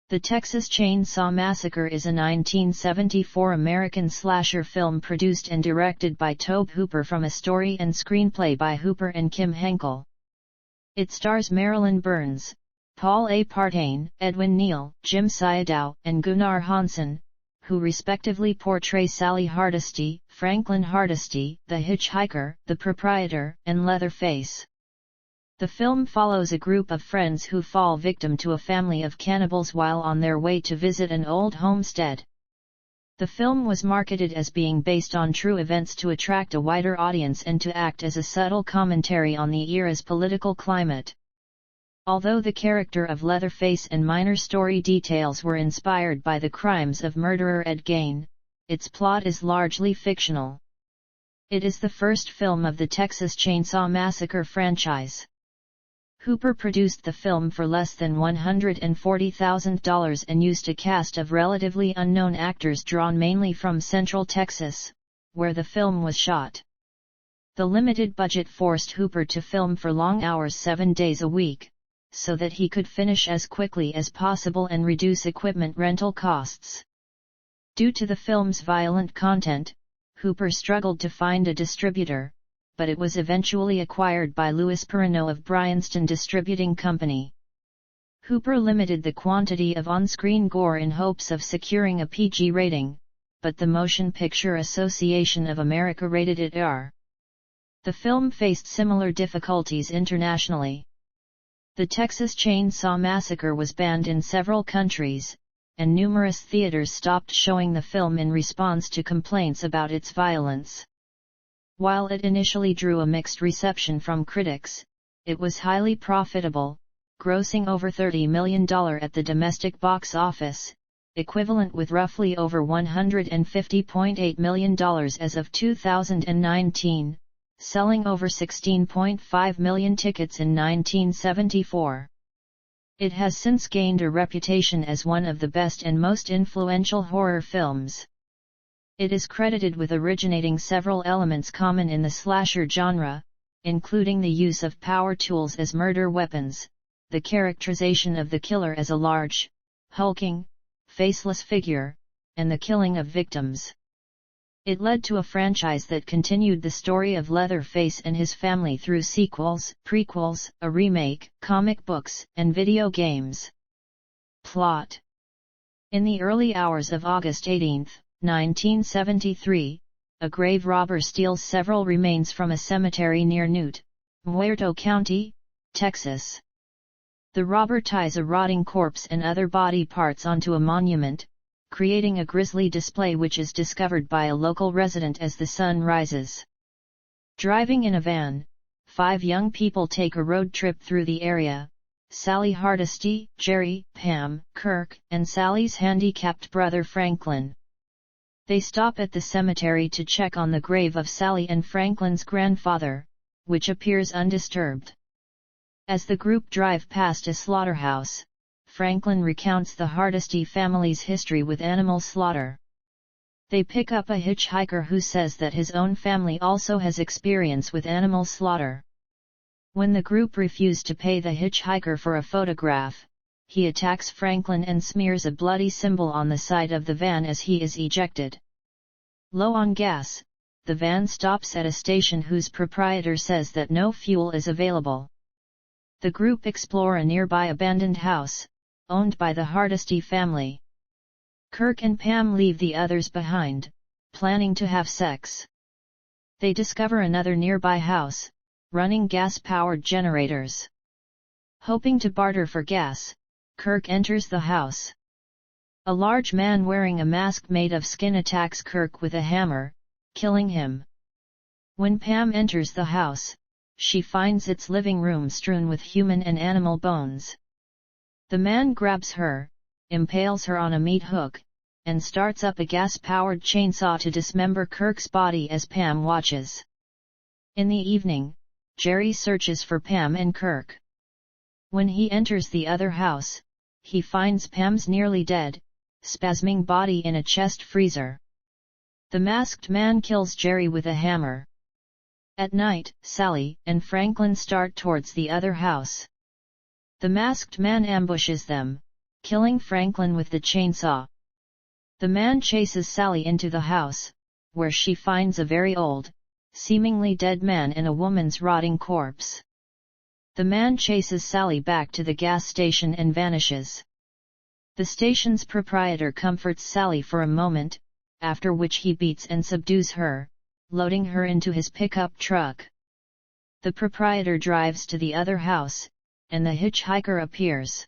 The Texas Chain Saw Massacre is a 1974 American slasher film produced and directed by Tobe Hooper from a story and screenplay by Hooper and Kim Henkel. It stars Marilyn Burns, Paul A. Partain, Edwin Neal, Jim Sydow, and Gunnar Hansen, who respectively portray Sally Hardesty, Franklin Hardesty, the hitchhiker, the proprietor, and Leatherface. The film follows a group of friends who fall victim to a family of cannibals while on their way to visit an old homestead. The film was marketed as being based on true events to attract a wider audience and to act as a subtle commentary on the era's political climate. Although the character of Leatherface and minor story details were inspired by the crimes of murderer Ed Gein, its plot is largely fictional. It is the first film of the Texas Chain Saw Massacre franchise. Hooper produced the film for less than $140,000 and used a cast of relatively unknown actors drawn mainly from Central Texas, where the film was shot. The limited budget forced Hooper to film for long hours 7 days a week, so that he could finish as quickly as possible and reduce equipment rental costs. Due to the film's violent content, Hooper struggled to find a distributor, but it was eventually acquired by Louis Perrineau of Bryanston Distributing Company. Hooper limited the quantity of on-screen gore in hopes of securing a PG rating, but the Motion Picture Association of America rated it R. The film faced similar difficulties internationally. The Texas Chain Saw Massacre was banned in several countries, and numerous theaters stopped showing the film in response to complaints about its violence. While it initially drew a mixed reception from critics, it was highly profitable, grossing over $30 million at the domestic box office, equivalent with roughly over $150.8 million as of 2019, selling over 16.5 million tickets in 1974. It has since gained a reputation as one of the best and most influential horror films. It is credited with originating several elements common in the slasher genre, including the use of power tools as murder weapons, the characterization of the killer as a large, hulking, faceless figure, and the killing of victims. It led to a franchise that continued the story of Leatherface and his family through sequels, prequels, a remake, comic books, and video games. Plot. In the early hours of August 18, 1973, a grave robber steals several remains from a cemetery near Newt, Muerto County, Texas. The robber ties a rotting corpse and other body parts onto a monument, creating a grisly display which is discovered by a local resident as the sun rises. Driving in a van, 5 young people take a road trip through the area: Sally Hardesty, Jerry, Pam, Kirk, and Sally's handicapped brother Franklin. They stop at the cemetery to check on the grave of Sally and Franklin's grandfather, which appears undisturbed. As the group drive past a slaughterhouse, Franklin recounts the Hardesty family's history with animal slaughter. They pick up a hitchhiker who says that his own family also has experience with animal slaughter. When the group refuse to pay the hitchhiker for a photograph, he attacks Franklin and smears a bloody symbol on the side of the van as he is ejected. Low on gas, the van stops at a station whose proprietor says that no fuel is available. The group explore a nearby abandoned house, owned by the Hardesty family. Kirk and Pam leave the others behind, planning to have sex. They discover another nearby house, running gas-powered generators. Hoping to barter for gas, Kirk enters the house. A large man wearing a mask made of skin attacks Kirk with a hammer, killing him. When Pam enters the house, she finds its living room strewn with human and animal bones. The man grabs her, impales her on a meat hook, and starts up a gas-powered chainsaw to dismember Kirk's body as Pam watches. In the evening, Jerry searches for Pam and Kirk. When he enters the other house, he finds Pam's nearly dead, spasming body in a chest freezer. The masked man kills Jerry with a hammer. At night, Sally and Franklin start towards the other house. The masked man ambushes them, killing Franklin with the chainsaw. The man chases Sally into the house, where she finds a very old, seemingly dead man and a woman's rotting corpse. The man chases Sally back to the gas station and vanishes. The station's proprietor comforts Sally for a moment, after which he beats and subdues her, loading her into his pickup truck. The proprietor drives to the other house, and the hitchhiker appears.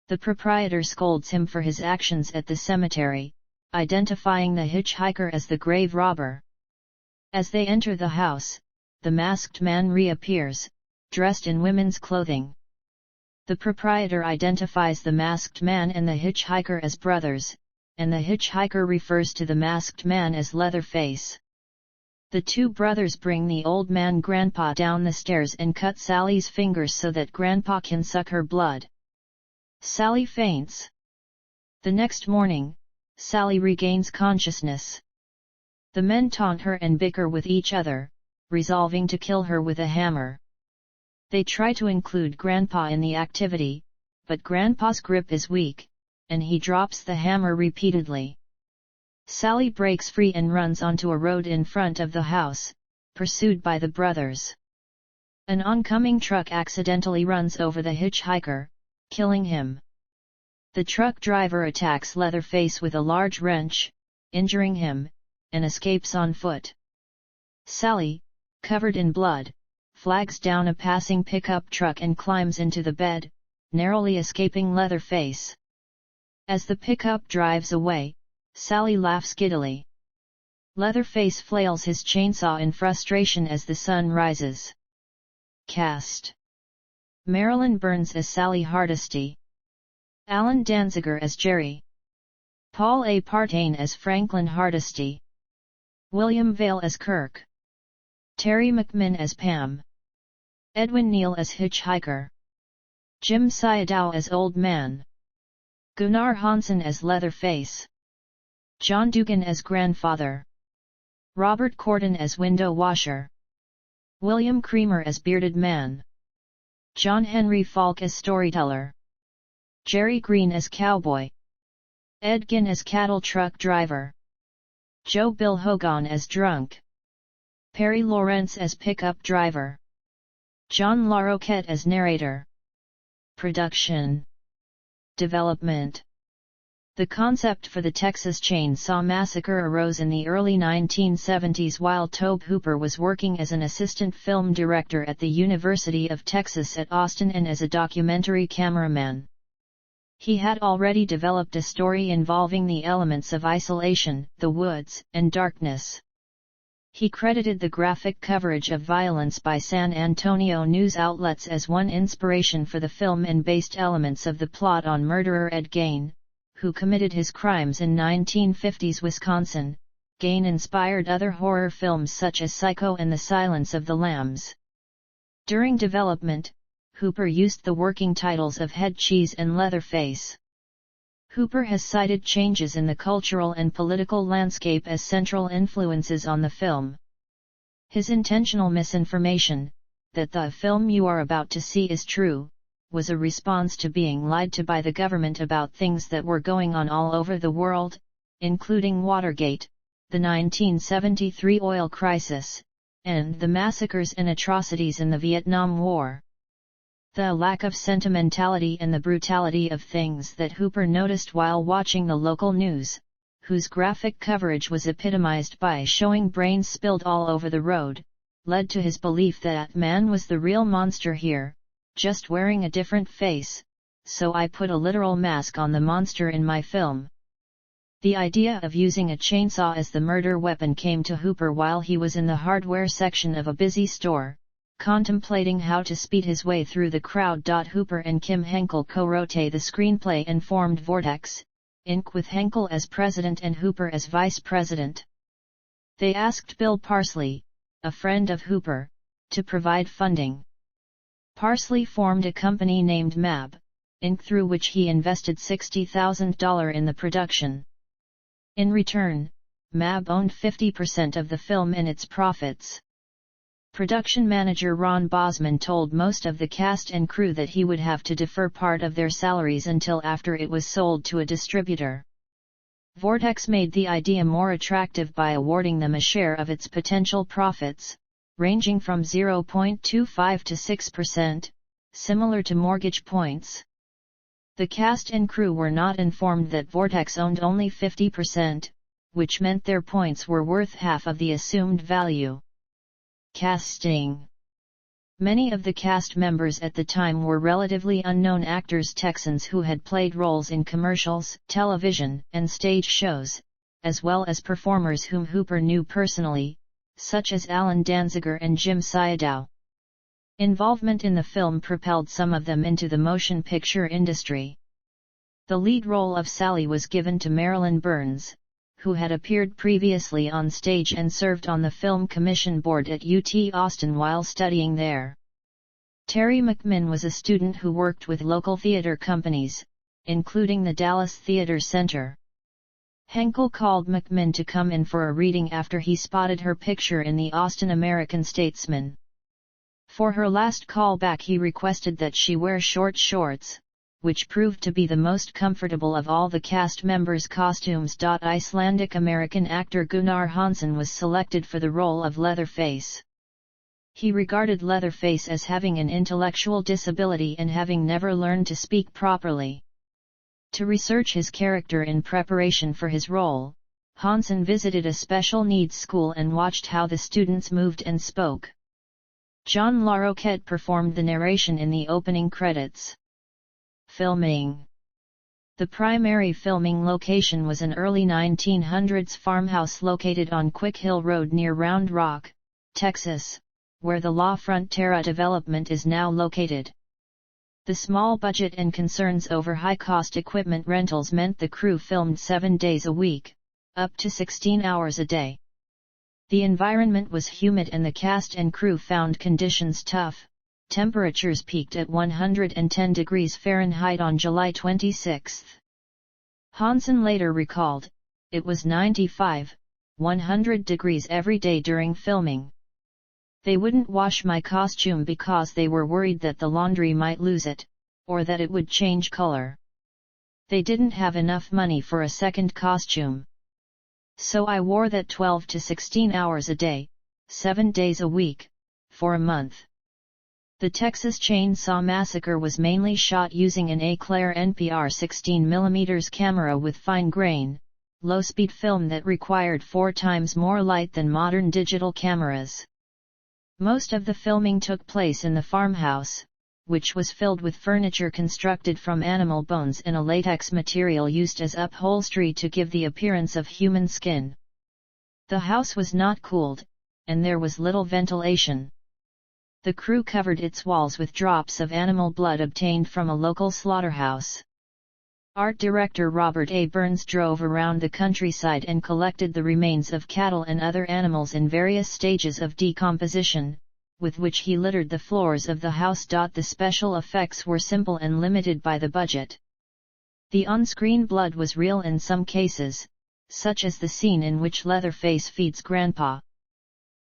The proprietor scolds him for his actions at the cemetery, identifying the hitchhiker as the grave robber. As they enter the house, the masked man reappears, dressed in women's clothing. The proprietor identifies the masked man and the hitchhiker as brothers, and the hitchhiker refers to the masked man as Leatherface. The two brothers bring the old man Grandpa down the stairs and cut Sally's fingers so that Grandpa can suck her blood. Sally faints. The next morning, Sally regains consciousness. The men taunt her and bicker with each other, resolving to kill her with a hammer. They try to include Grandpa in the activity, but Grandpa's grip is weak, and he drops the hammer repeatedly. Sally breaks free and runs onto a road in front of the house, pursued by the brothers. An oncoming truck accidentally runs over the hitchhiker, killing him. The truck driver attacks Leatherface with a large wrench, injuring him, and escapes on foot. Sally, covered in blood, flags down a passing pickup truck and climbs into the bed, narrowly escaping Leatherface. As the pickup drives away, Sally laughs giddily. Leatherface flails his chainsaw in frustration as the sun rises. Cast: Marilyn Burns as Sally Hardesty, Alan Danziger as Jerry, Paul A. Partain as Franklin Hardesty, William Vale as Kirk, Terry McMinn as Pam, Edwin Neal as Hitchhiker, Jim Sayadow as Old Man, Gunnar Hansen as Leatherface, John Dugan as Grandfather, Robert Corden as Window Washer, William Creamer as Bearded Man, John Henry Falk as Storyteller, Jerry Green as Cowboy, Ed Gein as Cattle Truck Driver, Joe Bill Hogan as Drunk, Perry Lawrence as Pickup Driver, John LaRoquette as Narrator. Production. Development. The concept for the Texas Chain Saw Massacre arose in the early 1970s while Tobe Hooper was working as an assistant film director at the University of Texas at Austin and as a documentary cameraman. He had already developed a story involving the elements of isolation, the woods, and darkness. He credited the graphic coverage of violence by San Antonio news outlets as one inspiration for the film and based elements of the plot on murderer Ed Gein, who committed his crimes in 1950s Wisconsin. Gein inspired other horror films such as Psycho and The Silence of the Lambs. During development, Hooper used the working titles of Head Cheese and Leatherface. Hooper has cited changes in the cultural and political landscape as central influences on the film. His intentional misinformation, that the film you are about to see is true, was a response to being lied to by the government about things that were going on all over the world, including Watergate, the 1973 oil crisis, and the massacres and atrocities in the Vietnam War. The lack of sentimentality and the brutality of things that Hooper noticed while watching the local news, whose graphic coverage was epitomized by showing brains spilled all over the road, led to his belief that man was the real monster here, just wearing a different face, so I put a literal mask on the monster in my film. The idea of using a chainsaw as the murder weapon came to Hooper while he was in the hardware section of a busy store, contemplating how to speed his way through the crowd. Hooper and Kim Henkel co-wrote the screenplay and formed Vortex, Inc. with Henkel as president and Hooper as vice president. They asked Bill Parsley, a friend of Hooper, to provide funding. Parsley formed a company named MAB, Inc. through which he invested $60,000 in the production. In return, MAB owned 50% of the film and its profits. Production manager Ron Bosman told most of the cast and crew that he would have to defer part of their salaries until after it was sold to a distributor. Vortex made the idea more attractive by awarding them a share of its potential profits, ranging from 0.25 to 6%, similar to mortgage points. The cast and crew were not informed that Vortex owned only 50%, which meant their points were worth half of the assumed value. Casting. Many of the cast members at the time were relatively unknown actors Texans who had played roles in commercials, television, and stage shows, as well as performers whom Hooper knew personally, such as Alan Danziger and Jim Siedow. Involvement in the film propelled some of them into the motion picture industry. The lead role of Sally was given to Marilyn Burns, who had appeared previously on stage and served on the Film Commission Board at UT Austin while studying there. Terry McMinn was a student who worked with local theater companies, including the Dallas Theater Center. Henkel called McMinn to come in for a reading after he spotted her picture in the Austin American-Statesman. For her last call back he requested that she wear short shorts, which proved to be the most comfortable of all the cast members' costumes. Icelandic-American actor Gunnar Hansson was selected for the role of Leatherface. He regarded Leatherface as having an intellectual disability and having never learned to speak properly. To research his character in preparation for his role, Hansson visited a special needs school and watched how the students moved and spoke. John LaRoquette performed the narration in the opening credits. Filming. The primary filming location was an early 1900s farmhouse located on Quick Hill Road near Round Rock, Texas, where the La Frontera development is now located. The small budget and concerns over high-cost equipment rentals meant the crew filmed 7 days a week, up to 16 hours a day. The environment was humid and the cast and crew found conditions tough. Temperatures peaked at 110 degrees Fahrenheit on July 26. Hansson later recalled, "It was 95, 100 degrees every day during filming. They wouldn't wash my costume because they were worried that the laundry might lose it, or that it would change color. They didn't have enough money for a second costume. So I wore that 12 to 16 hours a day, 7 days a week, for a month." The Texas Chain Saw Massacre was mainly shot using an Eclair NPR 16mm camera with fine-grain, low-speed film that required 4 times more light than modern digital cameras. Most of the filming took place in the farmhouse, which was filled with furniture constructed from animal bones and a latex material used as upholstery to give the appearance of human skin. The house was not cooled, and there was little ventilation. The crew covered its walls with drops of animal blood obtained from a local slaughterhouse. Art director Robert A. Burns drove around the countryside and collected the remains of cattle and other animals in various stages of decomposition, with which he littered the floors of the house. The special effects were simple and limited by the budget. The on-screen blood was real in some cases, such as the scene in which Leatherface feeds Grandpa.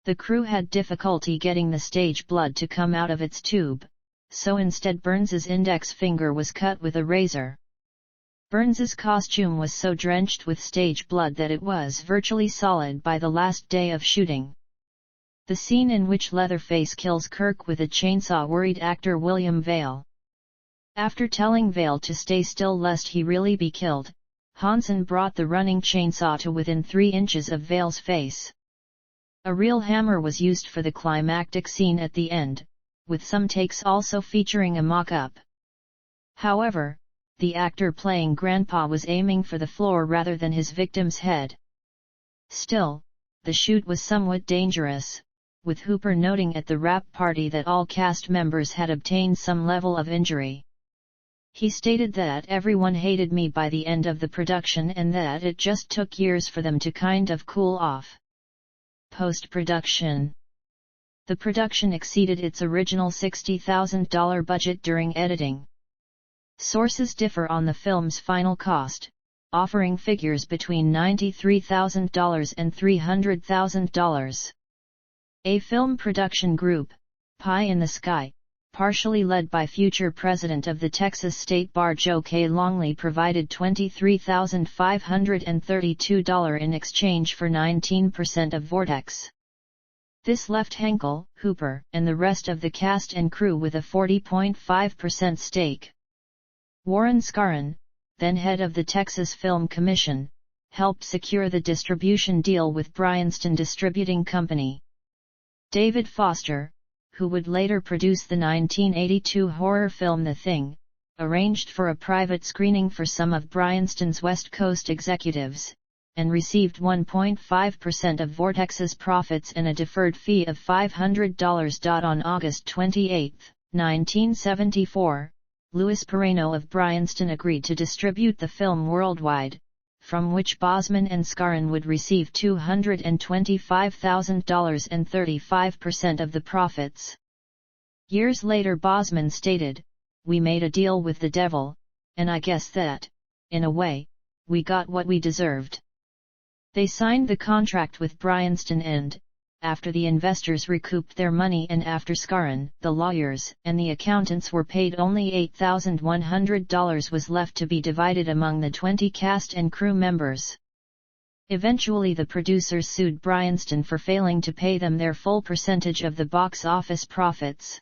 The crew had difficulty getting the stage blood to come out of its tube, so instead Burns's index finger was cut with a razor. Burns's costume was so drenched with stage blood that it was virtually solid by the last day of shooting. The scene in which Leatherface kills Kirk with a chainsaw worried actor William Vail. After telling Vail to stay still lest he really be killed, Hansson brought the running chainsaw to within 3 inches of Vail's face. A real hammer was used for the climactic scene at the end, with some takes also featuring a mock-up. However, the actor playing Grandpa was aiming for the floor rather than his victim's head. Still, the shoot was somewhat dangerous, with Hooper noting at the wrap party that all cast members had obtained some level of injury. He stated that everyone hated me by the end of the production and that it just took years for them to kind of cool off. Post-production. The production exceeded its original $60,000 budget during editing. Sources differ on the film's final cost, offering figures between $93,000 and $300,000. A film production group, Pie in the Sky, partially led by future president of the Texas State Bar Joe K. Longley, provided $23,532 in exchange for 19% of Vortex. This left Henkel, Hooper, and the rest of the cast and crew with a 40.5% stake. Warren Scarron, then head of the Texas Film Commission, helped secure the distribution deal with Bryanston Distributing Company. David Foster, who would later produce the 1982 horror film The Thing, arranged for a private screening for some of Bryanston's West Coast executives, and received 1.5% of Vortex's profits and a deferred fee of $500. On August 28, 1974, Louis Pereno of Bryanston agreed to distribute the film worldwide, from which Bosman and Scarron would receive $225,000 and 35% of the profits. Years later Bosman stated, "We made a deal with the devil, and I guess that, in a way, we got what we deserved." They signed the contract with Bryanston and, after the investors recouped their money and after Scarron, the lawyers, and the accountants were paid, only $8,100 was left to be divided among the 20 cast and crew members. Eventually the producers sued Bryanston for failing to pay them their full percentage of the box office profits.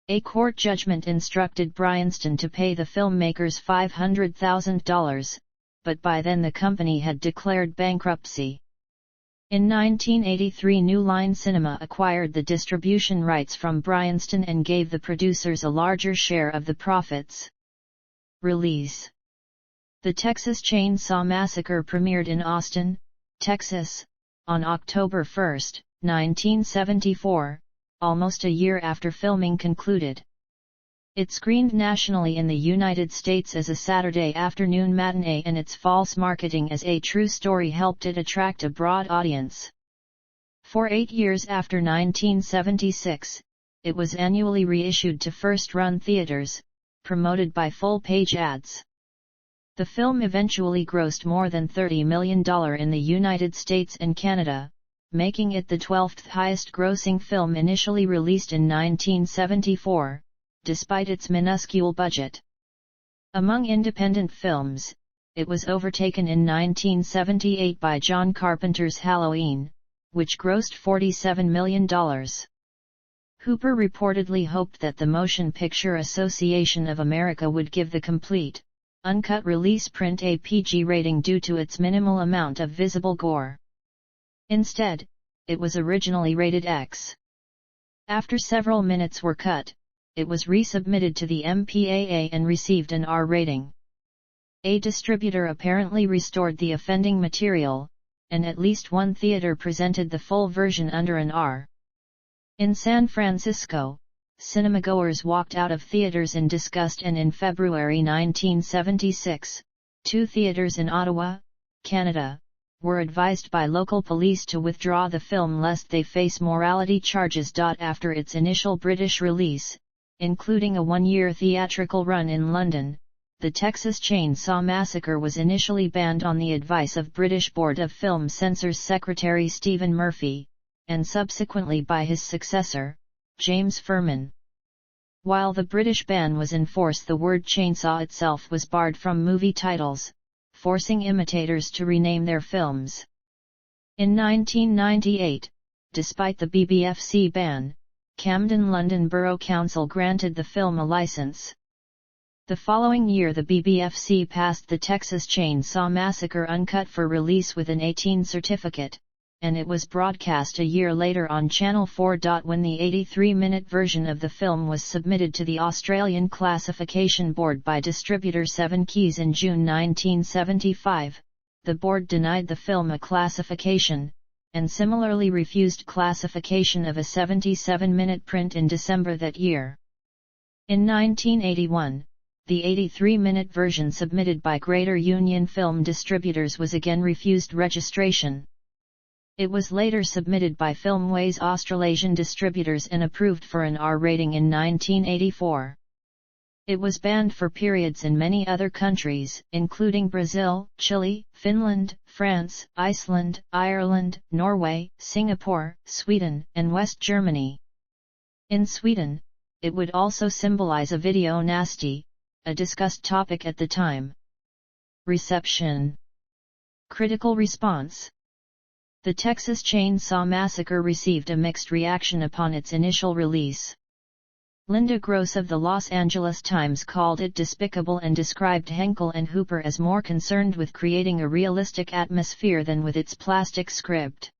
A court judgment instructed Bryanston to pay the filmmakers $500,000, but by then the company had declared bankruptcy. In 1983 New Line Cinema acquired the distribution rights from Bryanston and gave the producers a larger share of the profits. Release: The Texas Chain Saw Massacre premiered in Austin, Texas, on October 1, 1974, almost a year after filming concluded. It screened nationally in the United States as a Saturday afternoon matinee, and its false marketing as a true story helped it attract a broad audience. For 8 years after 1976, it was annually reissued to first-run theaters, promoted by full-page ads. The film eventually grossed more than $30 million in the United States and Canada, making it the 12th highest-grossing film initially released in 1974. Despite its minuscule budget. Among independent films, it was overtaken in 1978 by John Carpenter's Halloween, which grossed $47 million. Hooper reportedly hoped that the Motion Picture Association of America would give the complete, uncut release print a PG rating due to its minimal amount of visible gore. Instead, it was originally rated X. After several minutes were cut, it was resubmitted to the MPAA and received an R rating. A distributor apparently restored the offending material, and at least one theater presented the full version under an R. In San Francisco, cinemagoers walked out of theaters in disgust, and in February 1976, 2 theaters in Ottawa, Canada, were advised by local police to withdraw the film lest they face morality charges. After its initial British release, including a 1-year theatrical run in London, the Texas Chain Saw Massacre was initially banned on the advice of British Board of Film Censors Secretary Stephen Murphy, and subsequently by his successor, James Furman. While the British ban was in force, the word chainsaw itself was barred from movie titles, forcing imitators to rename their films. In 1998, despite the BBFC ban, Camden London Borough Council granted the film a license. The following year the BBFC passed the Texas Chain Saw Massacre uncut for release with an 18 certificate, and it was broadcast a year later on Channel 4. When the 83-minute version of the film was submitted to the Australian Classification Board by distributor Seven Keys in June 1975, the board denied the film a classification, and similarly refused classification of a 77-minute print in December that year. In 1981, the 83-minute version submitted by Greater Union Film Distributors was again refused registration. It was later submitted by Filmways Australasian Distributors and approved for an R rating in 1984. It was banned for periods in many other countries, including Brazil, Chile, Finland, France, Iceland, Ireland, Norway, Singapore, Sweden, and West Germany. In Sweden, it would also symbolize a video nasty, a discussed topic at the time. Reception. Critical response. The Texas Chain Saw Massacre received a mixed reaction upon its initial release. Linda Gross of the Los Angeles Times called it despicable and described Henkel and Hooper as more concerned with creating a realistic atmosphere than with its plastic script.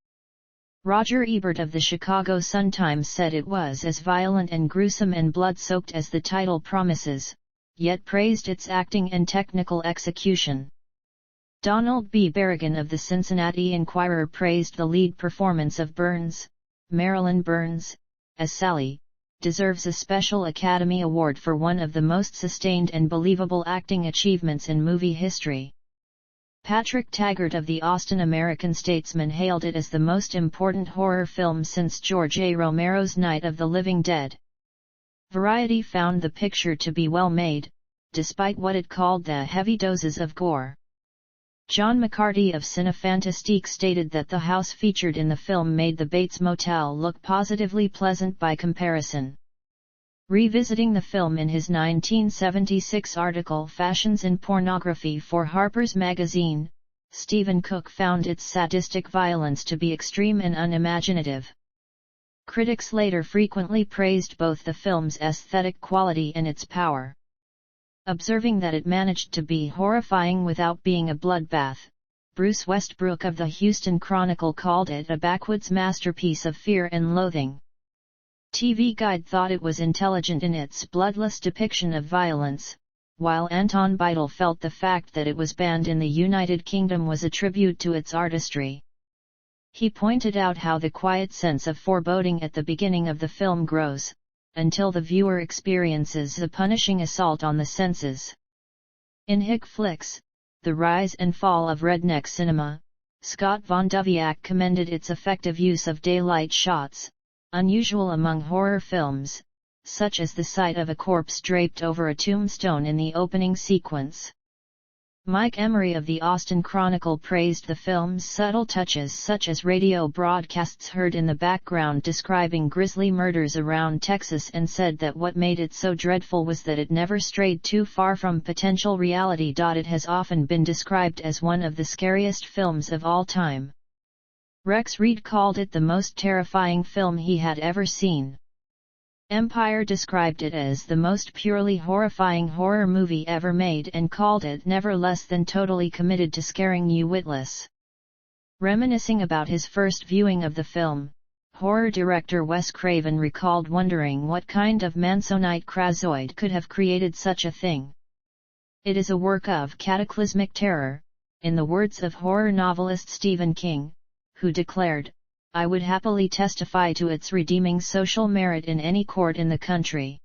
Roger Ebert of the Chicago Sun-Times said it was as violent and gruesome and blood-soaked as the title promises, yet praised its acting and technical execution. Donald B. Berrigan of the Cincinnati Enquirer praised the lead performance of Burns, Marilyn Burns, as Sally, deserves a special Academy Award for one of the most sustained and believable acting achievements in movie history. Patrick Taggart of the Austin American-Statesman hailed it as the most important horror film since George A. Romero's Night of the Living Dead. Variety found the picture to be well made, despite what it called the heavy doses of gore. John McCarty of Cinefantastique stated that the house featured in the film made the Bates Motel look positively pleasant by comparison. Revisiting the film in his 1976 article Fashions in Pornography for Harper's Magazine, Stephen Cook found its sadistic violence to be extreme and unimaginative. Critics later frequently praised both the film's aesthetic quality and its power. Observing that it managed to be horrifying without being a bloodbath, Bruce Westbrook of the Houston Chronicle called it a backwoods masterpiece of fear and loathing. TV Guide thought it was intelligent in its bloodless depiction of violence, while Anton Beidel felt the fact that it was banned in the United Kingdom was a tribute to its artistry. He pointed out how the quiet sense of foreboding at the beginning of the film grows, until the viewer experiences the punishing assault on the senses. In Hick Flicks, The Rise and Fall of Redneck Cinema, Scott Von Duviak commended its effective use of daylight shots, unusual among horror films, such as the sight of a corpse draped over a tombstone in the opening sequence. Mike Emery of the Austin Chronicle praised the film's subtle touches such as radio broadcasts heard in the background describing grisly murders around Texas and said that what made it so dreadful was that it never strayed too far from potential reality. It has often been described as one of the scariest films of all time. Rex Reed called it the most terrifying film he had ever seen. Empire described it as the most purely horrifying horror movie ever made and called it never less than totally committed to scaring you witless. Reminiscing about his first viewing of the film, horror director Wes Craven recalled wondering what kind of Mansonite crazoid could have created such a thing. It is a work of cataclysmic terror, in the words of horror novelist Stephen King, who declared, "I would happily testify to its redeeming social merit in any court in the country."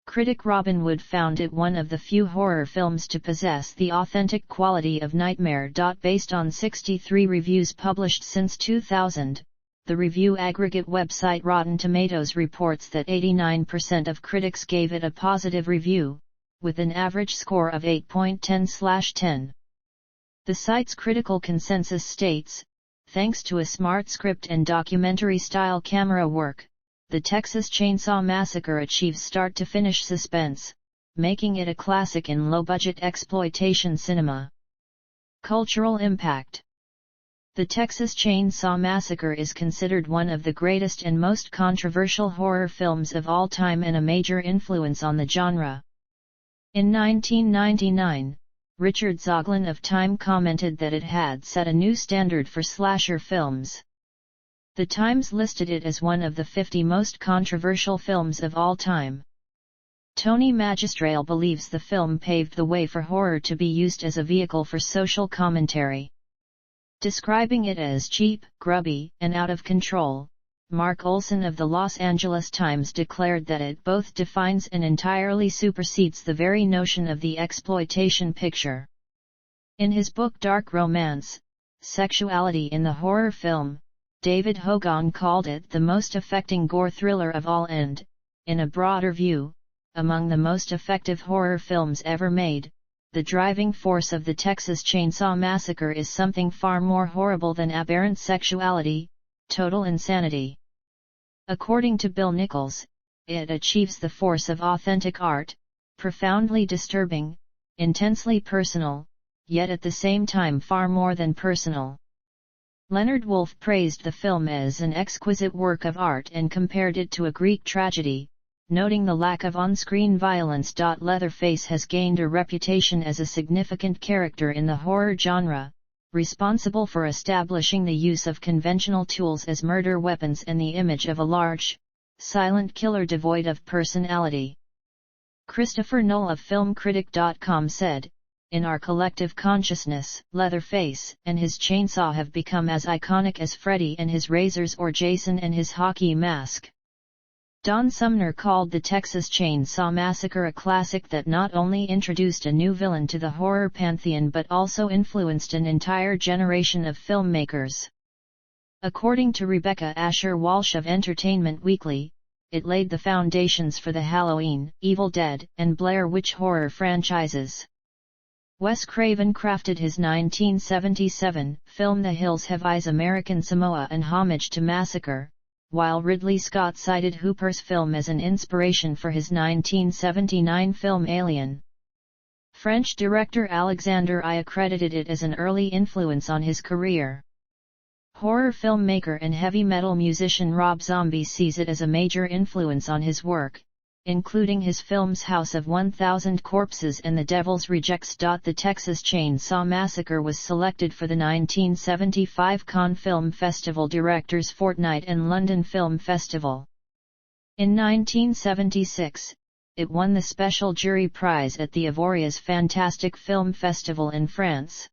Critic Robin Wood found it one of the few horror films to possess the authentic quality of nightmare. Based on 63 reviews published since 2000, the review aggregate website Rotten Tomatoes reports that 89% of critics gave it a positive review, with an average score of 8.10/10. The site's critical consensus states, "Thanks to a smart script and documentary-style camera work, the Texas Chain Saw Massacre achieves start-to-finish suspense, making it a classic in low-budget exploitation cinema." Cultural impact. The Texas Chain Saw Massacre is considered one of the greatest and most controversial horror films of all time and a major influence on the genre. In 1999, Richard Zoglin of Time commented that it had set a new standard for slasher films. The Times listed it as one of the 50 most controversial films of all time. Tony Magistrale believes the film paved the way for horror to be used as a vehicle for social commentary. Describing it as cheap, grubby, and out of control, Mark Olson of the Los Angeles Times declared that it both defines and entirely supersedes the very notion of the exploitation picture. In his book Dark Romance, Sexuality in the Horror Film, David Hogan called it the most affecting gore thriller of all and, in a broader view, among the most effective horror films ever made, the driving force of the Texas Chain Saw Massacre is something far more horrible than aberrant sexuality, total insanity. According to Bill Nichols, it achieves the force of authentic art, profoundly disturbing, intensely personal, yet at the same time far more than personal. Leonard Woolf praised the film as an exquisite work of art and compared it to a Greek tragedy, noting the lack of on-screen violence. Leatherface has gained a reputation as a significant character in the horror genre, responsible for establishing the use of conventional tools as murder weapons and the image of a large, silent killer devoid of personality. Christopher Knoll of FilmCritic.com said, "In our collective consciousness, Leatherface and his chainsaw have become as iconic as Freddy and his razors or Jason and his hockey mask." Don Sumner called the Texas Chain Saw Massacre a classic that not only introduced a new villain to the horror pantheon but also influenced an entire generation of filmmakers. According to Rebecca Asher Walsh of Entertainment Weekly, it laid the foundations for the Halloween, Evil Dead, and Blair Witch horror franchises. Wes Craven crafted his 1977 film The Hills Have Eyes American Samoa in homage to Massacre, while Ridley Scott cited Hooper's film as an inspiration for his 1979 film Alien. French director Alexandre Aja credited it as an early influence on his career. Horror filmmaker and heavy metal musician Rob Zombie sees it as a major influence on his work, including his films House of 1000 Corpses and The Devil's Rejects. The Texas Chain Saw Massacre was selected for the 1975 Cannes Film Festival Directors Fortnight and London Film Festival. In 1976, it won the Special Jury Prize at the Avoriaz Fantastic Film Festival in France.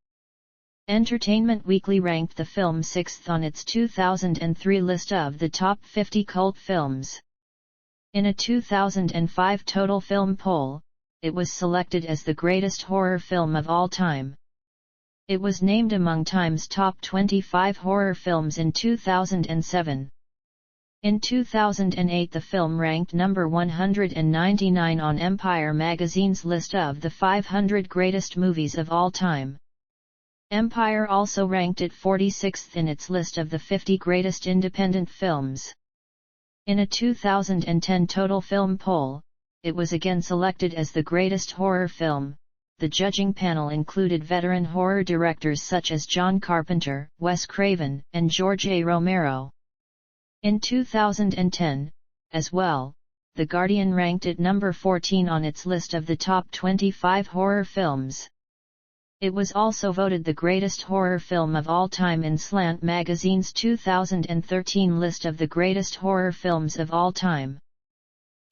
Entertainment Weekly ranked the film 6th on its 2003 list of the top 50 cult films. In a 2005 Total Film poll, it was selected as the greatest horror film of all time. It was named among Time's top 25 horror films in 2007. In 2008 the film ranked number 199 on Empire magazine's list of the 500 greatest movies of all time. Empire also ranked it 46th in its list of the 50 greatest independent films. In a 2010 Total Film poll, it was again selected as the greatest horror film. The judging panel included veteran horror directors such as John Carpenter, Wes Craven, and George A. Romero. In 2010, as well, The Guardian ranked it number 14 on its list of the top 25 horror films. It was also voted the greatest horror film of all time in Slant magazine's 2013 list of the greatest horror films of all time.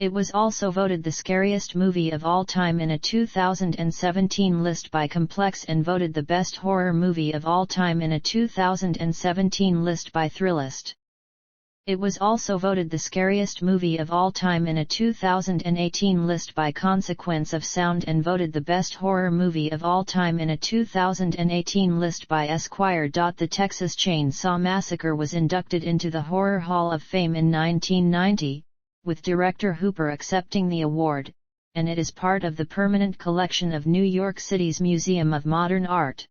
It was also voted the scariest movie of all time in a 2017 list by Complex and voted the best horror movie of all time in a 2017 list by Thrillist. It was also voted the scariest movie of all time in a 2018 list by Consequence of Sound and voted the best horror movie of all time in a 2018 list by Esquire. The Texas Chain Saw Massacre was inducted into the Horror Hall of Fame in 1990, with director Hooper accepting the award, and it is part of the permanent collection of New York City's Museum of Modern Art.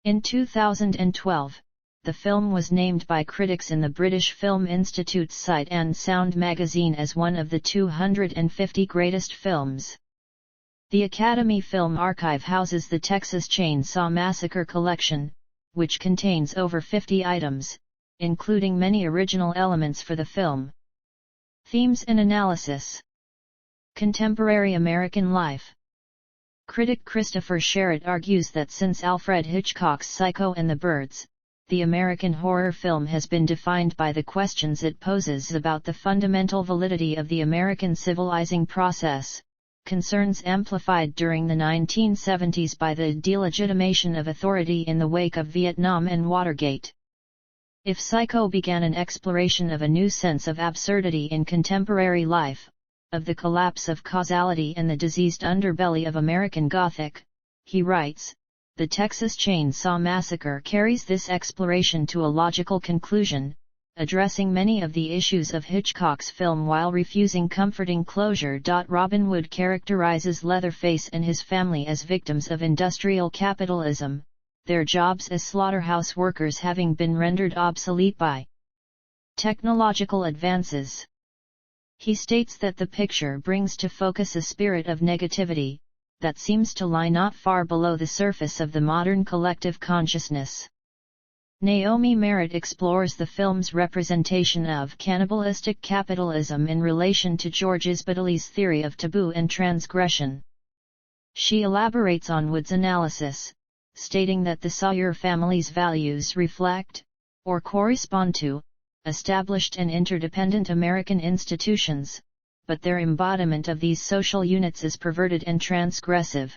In 2012, the film was named by critics in the British Film Institute's Sight and Sound magazine as one of the 250 greatest films. The Academy Film Archive houses the Texas Chain Saw Massacre collection, which contains over 50 items, including many original elements for the film. Themes and analysis. Contemporary American life. Critic Christopher Sherritt argues that since Alfred Hitchcock's Psycho and the Birds, the American horror film has been defined by the questions it poses about the fundamental validity of the American civilizing process, concerns amplified during the 1970s by the delegitimation of authority in the wake of Vietnam and Watergate. If Psycho began an exploration of a new sense of absurdity in contemporary life, of the collapse of causality and the diseased underbelly of American Gothic, he writes, the Texas Chain Saw Massacre carries this exploration to a logical conclusion, addressing many of the issues of Hitchcock's film while refusing comforting closure. Robin Wood characterizes Leatherface and his family as victims of industrial capitalism, their jobs as slaughterhouse workers having been rendered obsolete by technological advances. He states that the picture brings to focus a spirit of negativity that seems to lie not far below the surface of the modern collective consciousness. Naomi Merritt explores the film's representation of cannibalistic capitalism in relation to Georges Bataille's theory of taboo and transgression. She elaborates on Wood's analysis, stating that the Sawyer family's values reflect, or correspond to, established and interdependent American institutions, but their embodiment of these social units is perverted and transgressive.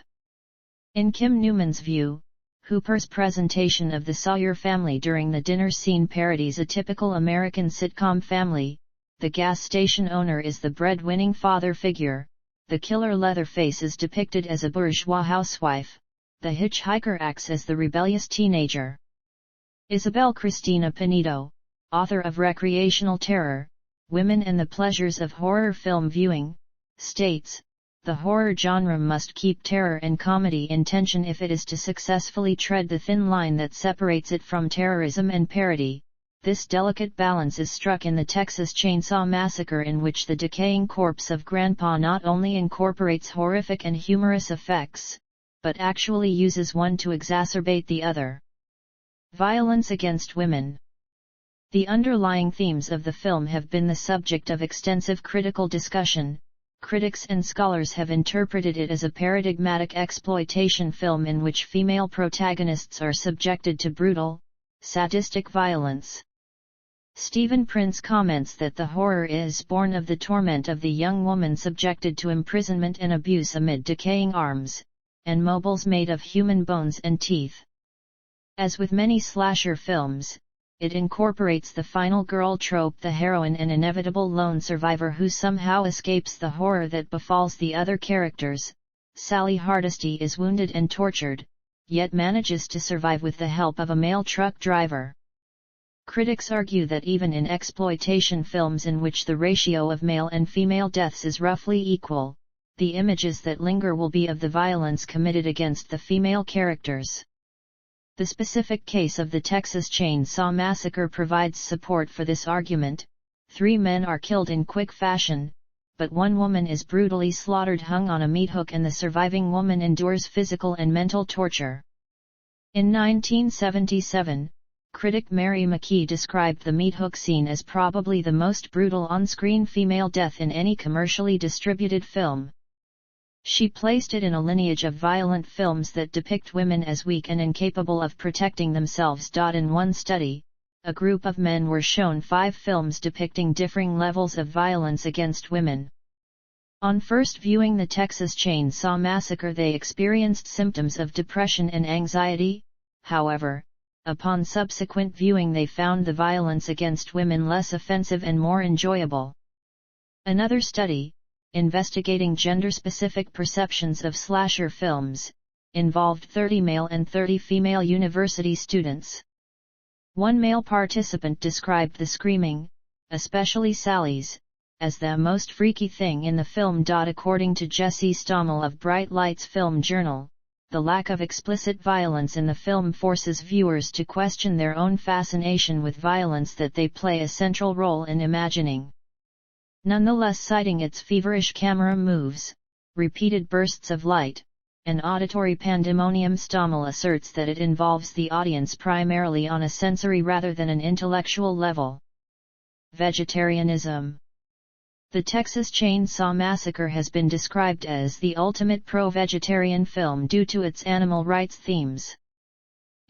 In Kim Newman's view, Hooper's presentation of the Sawyer family during the dinner scene parodies a typical American sitcom family. The gas station owner is the breadwinning father figure, the killer Leatherface is depicted as a bourgeois housewife, the hitchhiker acts as the rebellious teenager. Isabel Cristina Pinedo, author of Recreational Terror, Women and the Pleasures of Horror Film Viewing, states, the horror genre must keep terror and comedy in tension if it is to successfully tread the thin line that separates it from terrorism and parody. This delicate balance is struck in the Texas Chain Saw Massacre, in which the decaying corpse of Grandpa not only incorporates horrific and humorous effects, but actually uses one to exacerbate the other. Violence against women. The underlying themes of the film have been the subject of extensive critical discussion. Critics and scholars have interpreted it as a paradigmatic exploitation film in which female protagonists are subjected to brutal, sadistic violence. Stephen Prince comments that the horror is born of the torment of the young woman subjected to imprisonment and abuse amid decaying arms, and mobiles made of human bones and teeth. As with many slasher films, it incorporates the final girl trope, the heroine an inevitable lone survivor who somehow escapes the horror that befalls the other characters. Sally Hardesty is wounded and tortured, yet manages to survive with the help of a male truck driver. Critics argue that even in exploitation films in which the ratio of male and female deaths is roughly equal, the images that linger will be of the violence committed against the female characters. The specific case of the Texas Chain Saw Massacre provides support for this argument. 3 men are killed in quick fashion, but 1 woman is brutally slaughtered, hung on a meat hook, and the surviving woman endures physical and mental torture. In 1977, critic Mary McKee described the meat hook scene as probably the most brutal on-screen female death in any commercially distributed film. She placed it in a lineage of violent films that depict women as weak and incapable of protecting themselves. In one study, a group of men were shown 5 films depicting differing levels of violence against women. On first viewing the Texas Chain Saw Massacre, they experienced symptoms of depression and anxiety. However, upon subsequent viewing they found the violence against women less offensive and more enjoyable. Another study, investigating gender-specific perceptions of slasher films, involved 30 male and 30 female university students. One male participant described the screaming, especially Sally's, as the most freaky thing in the film. According to Jesse Stommel of Bright Lights Film Journal, the lack of explicit violence in the film forces viewers to question their own fascination with violence that they play a central role in imagining. Nonetheless, citing its feverish camera moves, repeated bursts of light, and auditory pandemonium, Stommel asserts that it involves the audience primarily on a sensory rather than an intellectual level. Vegetarianism. The Texas Chain Saw Massacre has been described as the ultimate pro-vegetarian film due to its animal rights themes.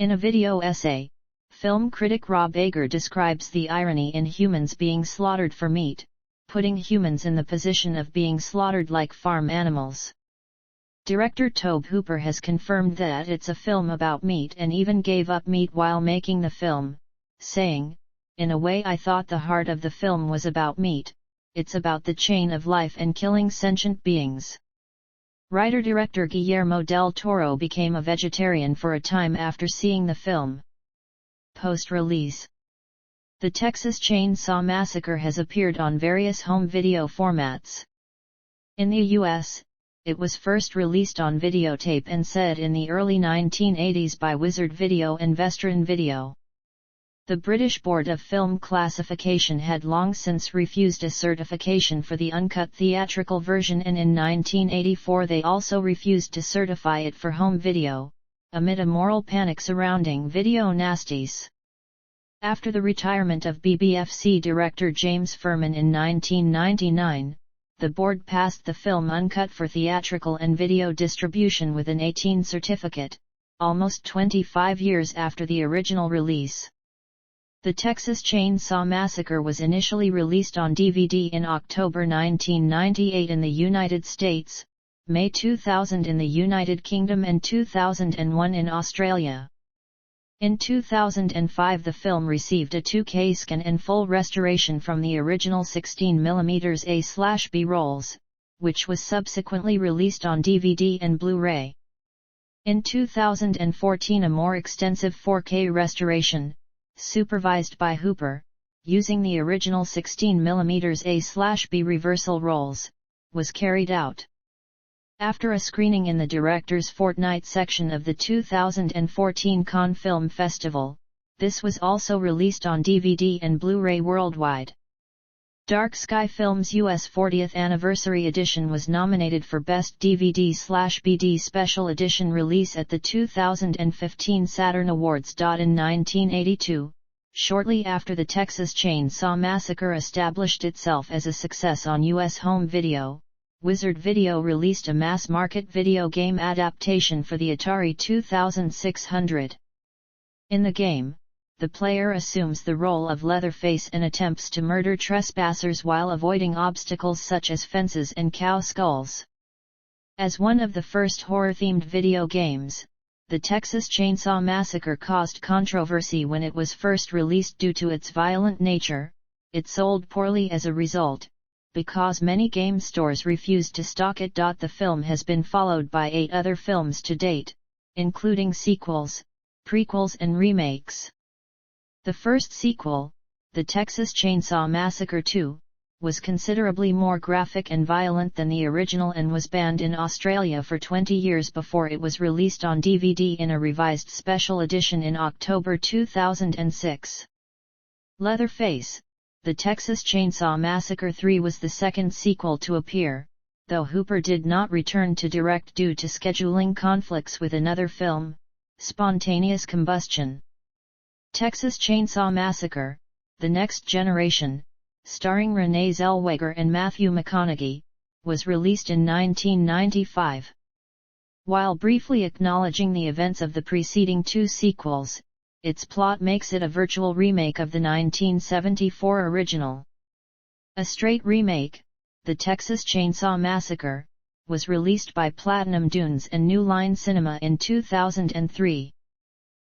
In a video essay, film critic Rob Ager describes the irony in humans being slaughtered for meat, putting humans in the position of being slaughtered like farm animals. Director Tobe Hooper has confirmed that it's a film about meat and even gave up meat while making the film, saying, "In a way I thought the heart of the film was about meat, it's about the chain of life and killing sentient beings." Writer-director Guillermo del Toro became a vegetarian for a time after seeing the film. Post-release. The Texas Chain Saw Massacre has appeared on various home video formats. In the U.S., it was first released on videotape and CD in the early 1980s by Wizard Video and Vestron Video. The British Board of Film Classification had long since refused a certification for the uncut theatrical version, and in 1984 they also refused to certify it for home video, amid a moral panic surrounding video nasties. After the retirement of BBFC director James Furman in 1999, the board passed the film uncut for theatrical and video distribution with an 18 certificate, almost 25 years after the original release. The Texas Chain Saw Massacre was initially released on DVD in October 1998 in the United States, May 2000 in the United Kingdom and 2001 in Australia. In 2005 the film received a 2K scan and full restoration from the original 16mm A/B rolls, which was subsequently released on DVD and Blu-ray. In 2014 a more extensive 4K restoration, supervised by Hooper, using the original 16mm A/B reversal rolls, was carried out. After a screening in the Director's Fortnight section of the 2014 Cannes Film Festival, this was also released on DVD and Blu-ray worldwide. Dark Sky Films' US 40th Anniversary Edition was nominated for Best DVD/BD Special Edition release at the 2015 Saturn Awards. In 1982, shortly after the Texas Chain Saw Massacre established itself as a success on US home video, Wizard Video released a mass-market video game adaptation for the Atari 2600. In the game, the player assumes the role of Leatherface and attempts to murder trespassers while avoiding obstacles such as fences and cow skulls. As one of the first horror-themed video games, the Texas Chain Saw Massacre caused controversy when it was first released due to its violent nature. It sold poorly as a result, because many game stores refused to stock it. The film has been followed by 8 other films to date, including sequels, prequels and remakes. The first sequel, The Texas Chain Saw Massacre 2, was considerably more graphic and violent than the original and was banned in Australia for 20 years before it was released on DVD in a revised special edition in October 2006. Leatherface, The Texas Chain Saw Massacre 3 was the second sequel to appear, though Hooper did not return to direct due to scheduling conflicts with another film, Spontaneous Combustion. Texas Chain Saw Massacre, The Next Generation, starring Renee Zellweger and Matthew McConaughey, was released in 1995. While briefly acknowledging the events of the preceding 2 sequels, its plot makes it a virtual remake of the 1974 original. A straight remake, The Texas Chain Saw Massacre, was released by Platinum Dunes and New Line Cinema in 2003.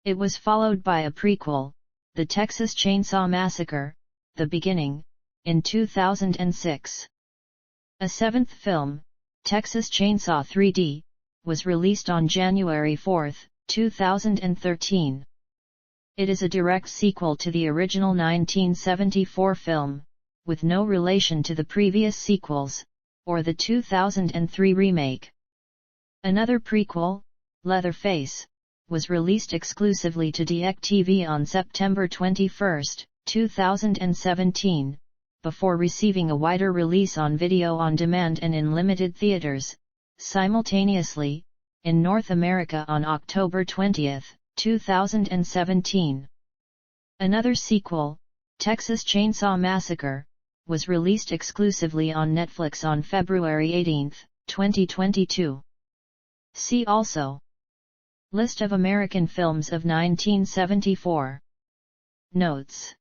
It was followed by a prequel, The Texas Chain Saw Massacre, The Beginning, in 2006. A 7th film, Texas Chainsaw 3D, was released on January 4, 2013. It is a direct sequel to the original 1974 film, with no relation to the previous sequels, or the 2003 remake. Another prequel, Leatherface, was released exclusively to DirecTV on September 21, 2017, before receiving a wider release on video on demand and in limited theaters, simultaneously, in North America on October 20, 2017. Another sequel, Texas Chain Saw Massacre, was released exclusively on Netflix on February 18, 2022. See also: List of American films of 1974. Notes.